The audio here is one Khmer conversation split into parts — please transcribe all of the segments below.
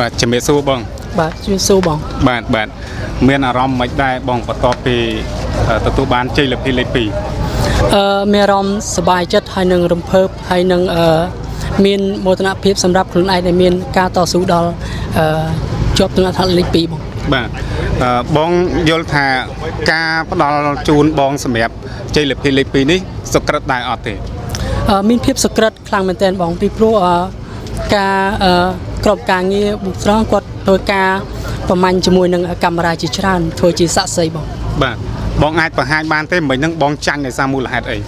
បាទជំរាបសួរបងបាទជំរាបសួរបងបាទមានអារម្មណ៍មិនដែរបងបន្ទាប់ពីទទួលបានជ័យលាភីលេខ2មានអារម្មណ៍សប្បាយចិត្តហើយនឹងរំភើបហើយនឹងមានមោទនភាពសម្រាប់ខ្លួនឯងដែលមានការតស៊ូដល់ជាប់តំណែងលេខ2បងបាទបងយល់ថាការផ្ដល់ជូនបងសម្រាប់ជ័យលាភីលេខ2នេះសុក្រិតដែរអត់ទេមានភាពសុក្រិតខ្លាំងមែនទែនបងពីព្រោះការក្រុមការងារបុកស្រង់គាត់ធ្វើការប្រមាញ់ជាមួយនឹងកាមេរ៉ាជាច្រើនធ្វើជាសាក់សីបងបាទបងអាចបង្ហាញបានទេមិញហ្នឹងបងចាញ់ដោយសារមូលហេតុអី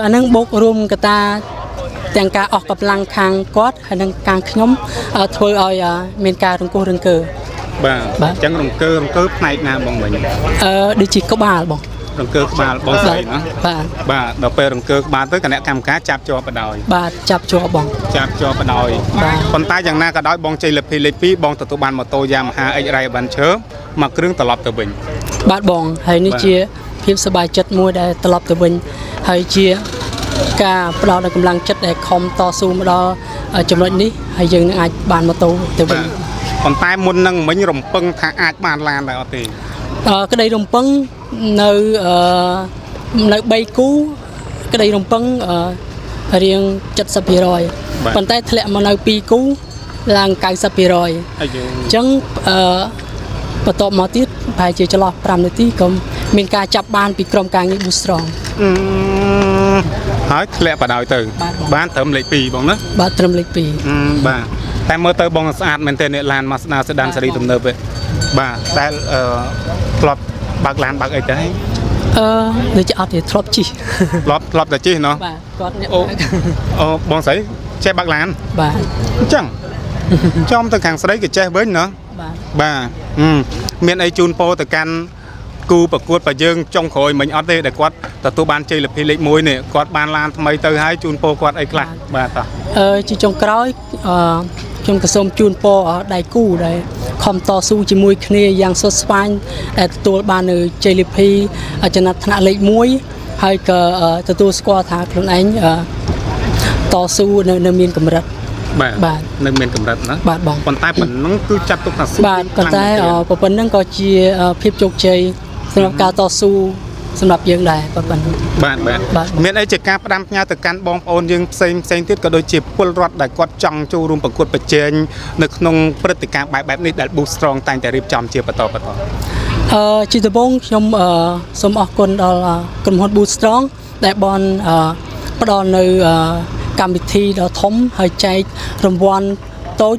អានឹងបូករួមកតាទាំងការអស់កម្លាំងខាងគាត់ហើយនឹងខាងខ្ញុំធ្វើឲ្យមានការរង្គោះរង្គើបាទអញ្ចឹងរង្គើផ្នែកណាបងមិញដូចជាក្បាលបងរង្គើក្បាលបងស្រីណាបាទដល់ពេលរង្គើក្បាលទៅគណៈកម្មការចាប់ជាប់បដ ாய் បាទចាប់ជាប់បងចាប់ជាប់បដ ாய் ប៉ុន្តែយ៉ាងណាក៏ដោយបងជ័យលាភីលេខ2បងទទួលបានម៉ូតូ Yamaha X-Ray Adventure មួយគ្រឿងត្រឡប់ទៅវិញបាទបងហើយនេះជាភាពសប្បាយចិត្តមួយដែលត្រឡប់ទៅវិញហើយជាការផ្ដល់ដល់កម្លាំងចិត្តដែលខំតស៊ូមកដល់ចំណុចនេះហើយយើងនឹងអាចបានម៉ូតូទៅវិញប៉ុន្តែមុននឹងមិញរំពឹងថាអាចបានឡានដែរអត់ទេក្តីរំពឹងនៅ3គូក្តីរំពឹងរៀង 70% ប៉ុន្តែធ្លាក់មកនៅ2គូឡើង 90% អញ្ចឹងបន្ទាប់មកទៀតប្រហែលជាចន្លោះ5នាទីក៏មានការចាប់បានពីក្រុមការងារ Boost Strong ហើយធ្លាក់បដ ாய் ទៅបានត្រឹមលេខ2បងណាបាទត្រឹមលេខ2បាទតែមើលទៅបងស្អាតមែនទេនេះឡាន Mazda Sedan ស៊េរីទំនើបទេបាទតែធ្លាប់បើកឡានបើកអីទៅដូចជាអត់ទេធ្លាប់ជិះធ្លាប់តែជិះណោះបាទគាត់អ្នកអូបងស្រីចេះបើកឡានបាទអញ្ចឹងចំទៅខាងស្រីក៏ចេះវិញណោះបាទមានអីជូនពោទៅកាន់គូប្រកួតបើយើងចុងក្រោយមិញអត់ទេដែលគាត់ទទួលបានជ័យលាភីលេខ1នេះគាត់បានឡានថ្មីទៅហើយជូនពោគាត់អីខ្លះបាទតោះជាចុងក្រោយខ្ញុំក៏សូមជូនពរដៃគូដែលខំតស៊ូជាមួយគ្នាយ៉ាងសុទ្ធស្វែងដែលទទួលបាននៅជ័យលាភីចំណាត់ថ្នាក់លេខ1ហើយក៏ទទួលស្គាល់ថាខ្លួនឯងតស៊ូនៅមានកម្រិតបាទនៅមានកម្រិតណាបាទបងប៉ុន្តែប៉ុណ្ណឹងគឺចាត់ទុកថាស៊ូបាទប៉ុន្តែប៉ុណ្ណឹងក៏ជាភាពជោគជ័យសម្រាប់ការតស៊ូសម្រាប់យើងដែរប៉ុណ្ណឹងបាទមានអីជាការផ្ដាំផ្ញើទៅកាន់បងប្អូនយើងផ្សេងទៀតក៏ដូចជាពលរដ្ឋដែលគាត់ចង់ចូលរួមប្រកួតប្រជែងនៅក្នុងព្រឹត្តិការណ៍បែបនេះដែល Boost Strong តែងតែរៀបចំជាបន្តជាដំបូងខ្ញុំសូមអរគុណដល់ក្រុមហ៊ុន Boost Strong ដែលបានផ្ដល់នៅកម្មវិធីដ៏ធំហើយចែករង្វាន់តូច